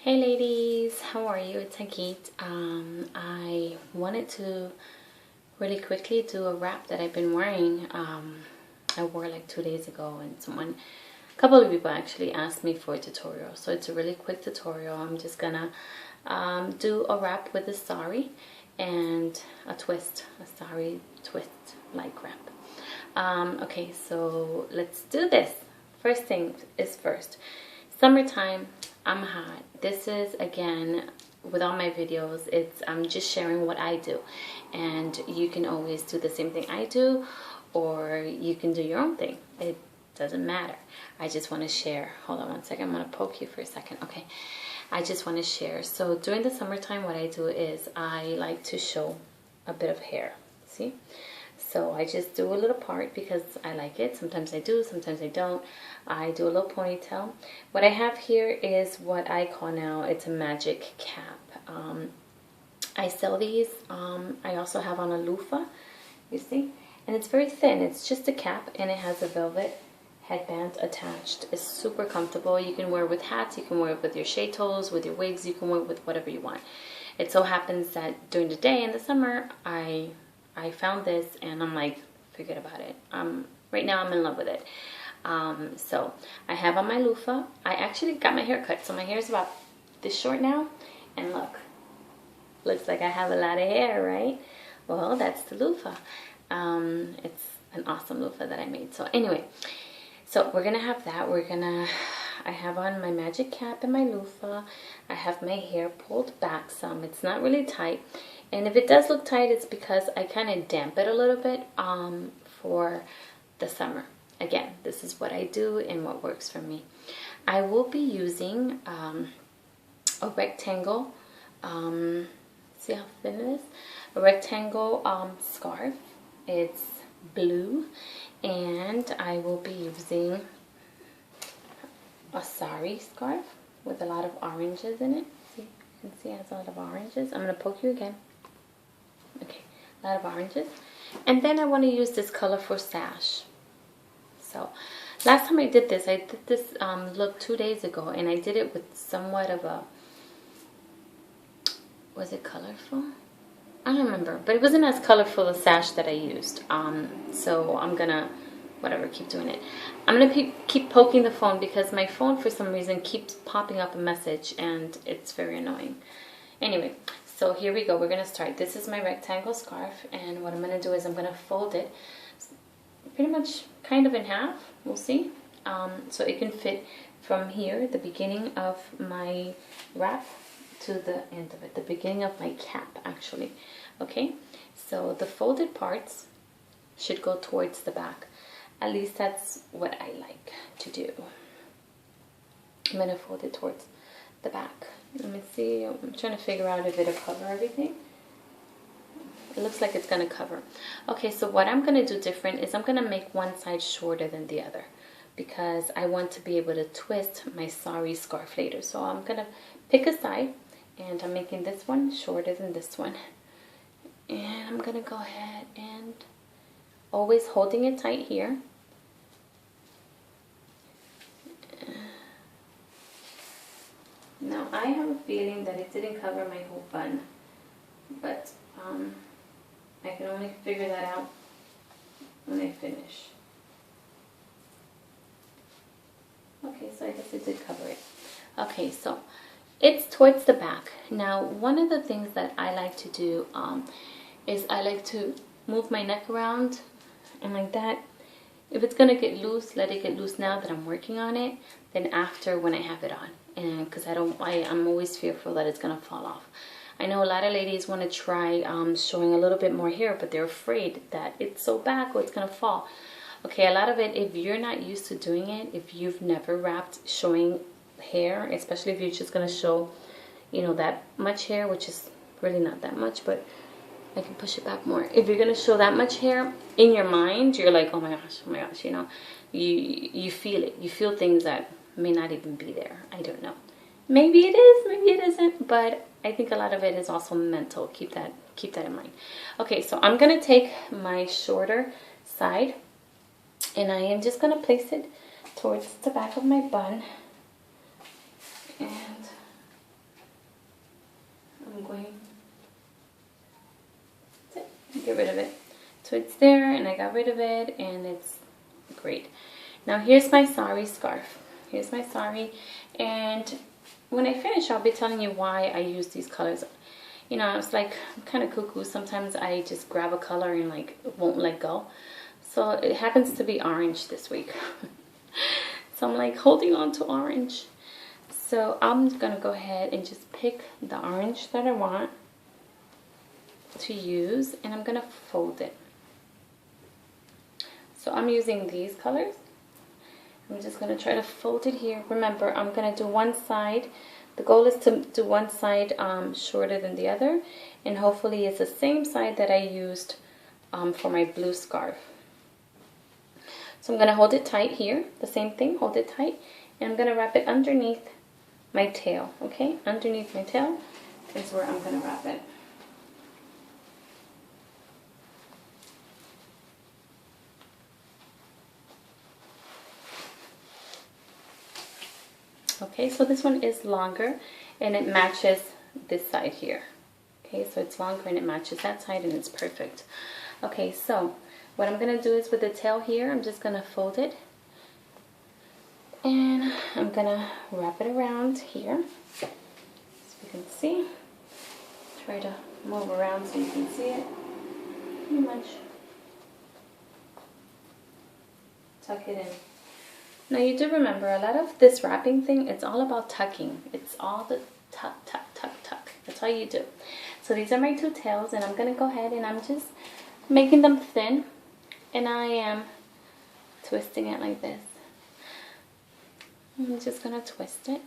Hey ladies, how are you? It's Hagit. I wanted to really quickly do a wrap that I've been wearing. I wore like 2 days ago, and a couple of people actually asked me for a tutorial. So it's a really quick tutorial. I'm just gonna do a wrap with a sari and a twist, a sari twist like wrap. Okay, so let's do this. First thing is first. Summertime, I'm hot. This is, again, with all my videos, I'm just sharing what I do. And you can always do the same thing I do, or you can do your own thing. It doesn't matter. I just want to share. Hold on one second. I'm going to poke you for a second. Okay. I just want to share. So during the summertime, what I do is I like to show a bit of hair. See? So I just do a little part because I like it. Sometimes I do, sometimes I don't. I do a little ponytail. What I have here is what I call now, it's a magic cap. I sell these. I also have on a loofah, you see? And it's very thin. It's just a cap and it has a velvet headband attached. It's super comfortable. You can wear it with hats, you can wear it with your shades, with your wigs, you can wear it with whatever you want. It so happens that during the day in the summer, I found this and I'm like, forget about it. Right now I'm in love with it. So I have on my loofah. I actually got my hair cut, so my hair is about this short now. And look, looks like I have a lot of hair, right? Well, that's the loofah. It's an awesome loofah that I made. So anyway, so we're gonna have that. I have on my magic cap and my loofah. I have my hair pulled back some. It's not really tight. And if it does look tight, it's because I kind of damp it a little bit for the summer. Again, this is what I do and what works for me. I will be using a rectangle, see how thin it is? A rectangle scarf. It's blue. And I will be using a sari scarf with a lot of oranges in it. See, you can see it has a lot of oranges. I'm going to poke you again. Okay, a lot of oranges. And then I want to use this colorful sash. So, last time I did this look 2 days ago, and I did it with somewhat of a, was it colorful? I don't remember, but it wasn't as colorful a sash that I used. So I'm gonna, whatever, keep doing it. I'm gonna keep poking the phone because my phone for some reason keeps popping up a message and it's very annoying. Anyway, so here we go. We're gonna start. This is my rectangle scarf, and what I'm gonna do is I'm gonna fold it pretty much kind of in half. We'll see. So it can fit from here, the beginning of my wrap, to the end of it, the beginning of my cap actually. Okay, so the folded parts should go towards the back. At least that's what I like to do. I'm gonna fold it towards the back. Let me see, I'm trying to figure out if it'll cover everything. It looks like it's gonna cover. Okay, so what I'm gonna do different is I'm gonna make one side shorter than the other because I want to be able to twist my sari scarf later. So I'm gonna pick a side, and I'm making this one shorter than this one. And I'm gonna go ahead and always holding it tight here. Now I have a feeling that it didn't cover my whole bun, but I can only figure that out when I finish. Okay, so I guess it did cover it. Okay, so it's towards the back. Now, one of the things that I like to do is I like to move my neck around and like that. If it's gonna get loose, let it get loose now that I'm working on it. Then after, when I have it on, and because I'm always fearful that it's gonna fall off. I know a lot of ladies want to try showing a little bit more hair, but they're afraid that it's so back or it's gonna fall. Okay, a lot of it, if you're not used to doing it, if you've never wrapped showing hair, especially if you're just going to show, you know, that much hair, which is really not that much, but I can push it back more. If you're going to show that much hair, in your mind, you're like, oh my gosh, you know, you feel it. You feel things that may not even be there. I don't know. Maybe it is, maybe it isn't, but I think a lot of it is also mental. Keep that in mind. Okay, so I'm going to take my shorter side, and I am just going to place it towards the back of my bun. And rid of it. So it's there, and I got rid of it, and it's great. Now here's my sari scarf. Here's my sari, and when I finish, I'll be telling you why I use these colors. You know, it's like, I'm kind of cuckoo. Sometimes I just grab a color and like won't let go. So it happens to be orange this week. So I'm like holding on to orange. So I'm going to go ahead and just pick the orange that I want to use, and I'm going to fold it. So I'm using these colors. I'm just going to try to fold it here. Remember, I'm going to do one side. The goal is to do one side shorter than the other, and hopefully it's the same side that I used for my blue scarf. So I'm going to hold it tight here, the same thing, hold it tight, and I'm going to wrap it underneath my tail, okay? Underneath my tail is where I'm going to wrap it. Okay, so this one is longer and it matches this side here. Okay, so it's longer and it matches that side and it's perfect. Okay, so what I'm going to do is with the tail here, I'm just going to fold it. And I'm going to wrap it around here. So you can see. Try to move around so you can see it. Pretty much. Tuck it in. Now you do remember, a lot of this wrapping thing, it's all about tucking. It's all the tuck, tuck, tuck, tuck. That's all you do. So these are my two tails, and I'm going to go ahead and I'm just making them thin. And I am twisting it like this. I'm just going to twist it.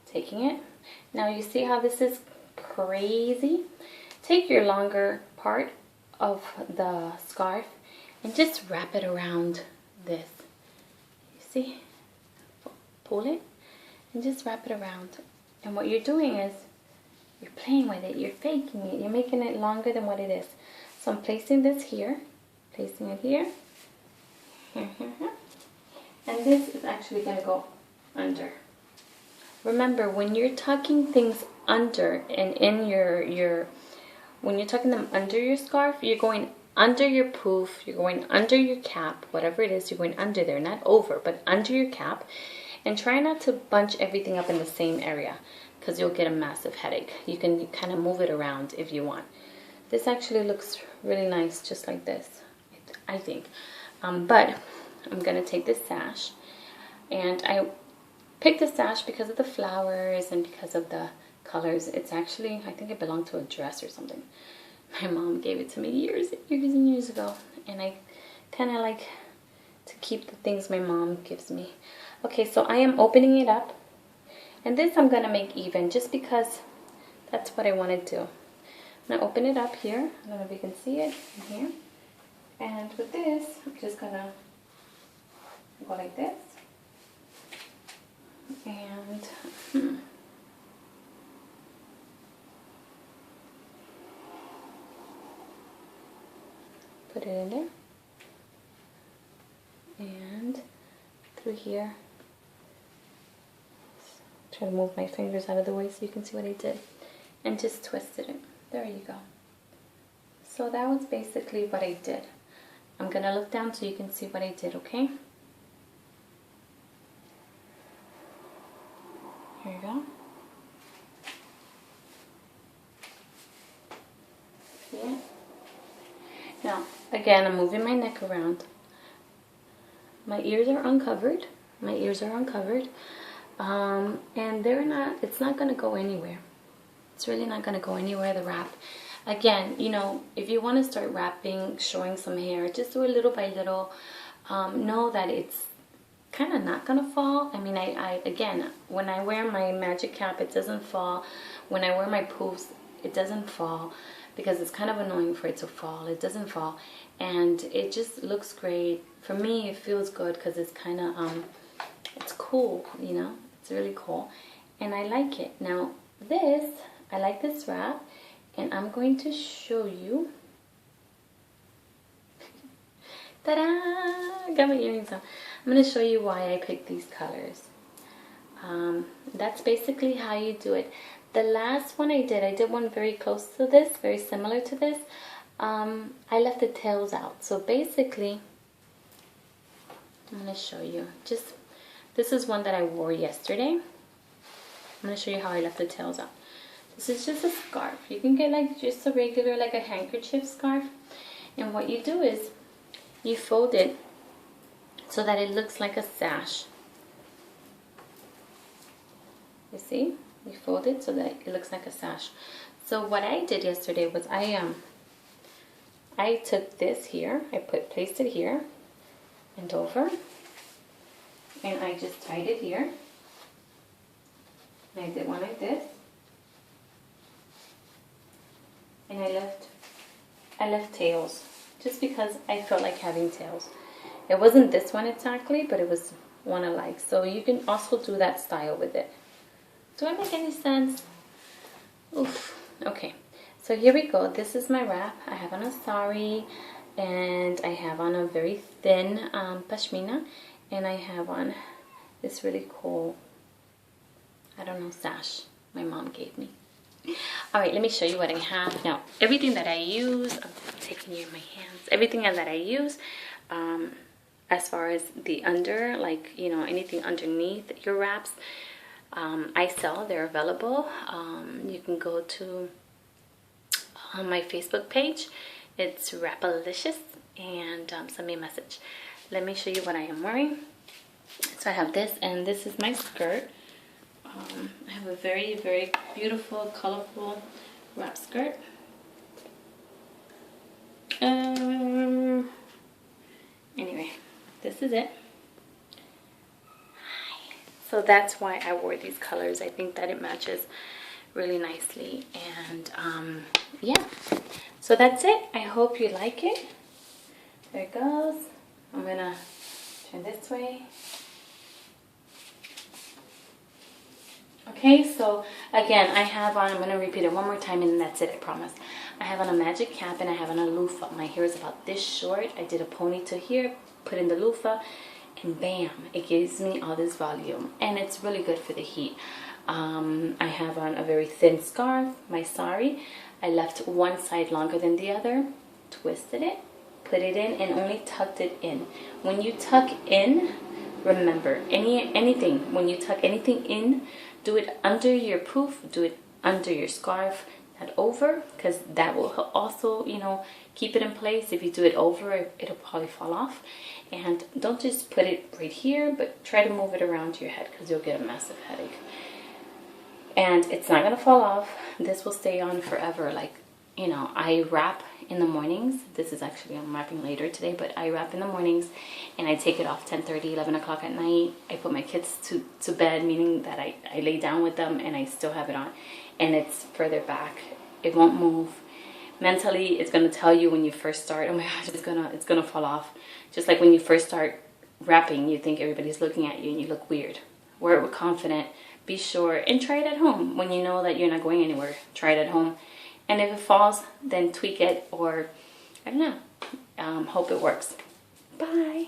Taking it. Now you see how this is crazy? Take your longer part of the scarf and just wrap it around this. You see? Pull it and just wrap it around. And what you're doing is you're playing with it, you're faking it, you're making it longer than what it is. So I'm placing this here, placing it here, here, here, here. And this is actually going to go under. Remember, when you're tucking things under and in when you're tucking them under your scarf, you're going under your poof, you're going under your cap, whatever it is, you're going under there, not over, but under your cap. And try not to bunch everything up in the same area because you'll get a massive headache. You can kind of move it around if you want. This actually looks really nice just like this, I think. But I'm going to take this sash, and I picked the sash because of the flowers and because of the colors. It's actually, I think it belonged to a dress or something. My mom gave it to me years and years ago, and I kind of like to keep the things my mom gives me. Okay, so I am opening it up, and this I'm going to make even just because that's what I want to do. I'm going to open it up here. I don't know if you can see it in here. And with this, I'm just going to go like this. And put it in there. And through here. Try to move my fingers out of the way so you can see what I did. And just twisted it. There you go. So that was basically what I did. I'm going to look down so you can see what I did, okay? Here you go. See it? Now, again, I'm moving my neck around. My ears are uncovered. My ears are uncovered. And it's not going to go anywhere. It's really not going to go anywhere, the wrap. Again, you know, if you want to start wrapping, showing some hair, just do it little by little. Know that it's kind of not going to fall. I mean, again, when I wear my magic cap, it doesn't fall. When I wear my poofs, it doesn't fall because it's kind of annoying for it to fall. It doesn't fall. And it just looks great. For me, it feels good because it's kind of, it's cool, you know. It's really cool. And I like it. Now, I like this wrap. And I'm going to show you. Ta-da! Got my earrings on. I'm going to show you why I picked these colors. That's basically how you do it. The last one I did one very close to this, very similar to this. I left the tails out. So basically, I'm going to show you. This is one that I wore yesterday. I'm going to show you how I left the tails out. This is just a scarf. You can get like just a regular, like a handkerchief scarf. And what you do is you fold it so that it looks like a sash. You see? You fold it so that it looks like a sash. So what I did yesterday was I took this here, placed it here and over, and I just tied it here. And I did one like this. And I left tails just because I felt like having tails. It wasn't this one exactly, but it was one I like. So you can also do that style with it. Do I make any sense? Oof. Okay. So here we go. This is my wrap. I have on a sari, and I have on a very thin pashmina, and I have on this really cool, I don't know, sash my mom gave me. Alright, let me show you what I have. Now, everything that I use, I'm taking you in my hands, everything that I use, as far as the under, like, you know, anything underneath your wraps, I sell. They're available. You can go to my Facebook page. It's Wrappilicious, and send me a message. Let me show you what I am wearing. So I have this, and this is my skirt. I have a very, very beautiful, colorful wrap skirt. Anyway, this is it. So that's why I wore these colors. I think that it matches really nicely. And yeah, so that's it. I hope you like it. There it goes. I'm gonna turn this way. Okay, so again, I have on, I'm going to repeat it one more time and that's it, I promise. I have on a magic cap and I have on a loofah. My hair is about this short. I did a ponytail here, put in the loofah, and bam, it gives me all this volume. And it's really good for the heat. I have on a very thin scarf, my sari. I left one side longer than the other, twisted it, put it in, and only tucked it in. When you tuck in, remember, anything, when you tuck anything in, do it under your poof, do it under your scarf, not over, because that will also, you know, keep it in place. If you do it over, it'll probably fall off. And don't just put it right here, but try to move it around your head because you'll get a massive headache. And it's not going to fall off. This will stay on forever. Like, you know, I wrap in the mornings. This is actually, I'm wrapping later today, but I wrap in the mornings and I take it off 10:30, 11 o'clock at night. I put my kids to bed, meaning that I lay down with them and I still have it on. And it's further back. It won't move. Mentally, it's going to tell you when you first start, oh my gosh, it's gonna fall off. Just like when you first start wrapping, you think everybody's looking at you and you look weird. Wear it with confidence. Be sure and try it at home. When you know that you're not going anywhere, try it at home. And if it falls, then tweak it, or I don't know. Hope it works. Bye.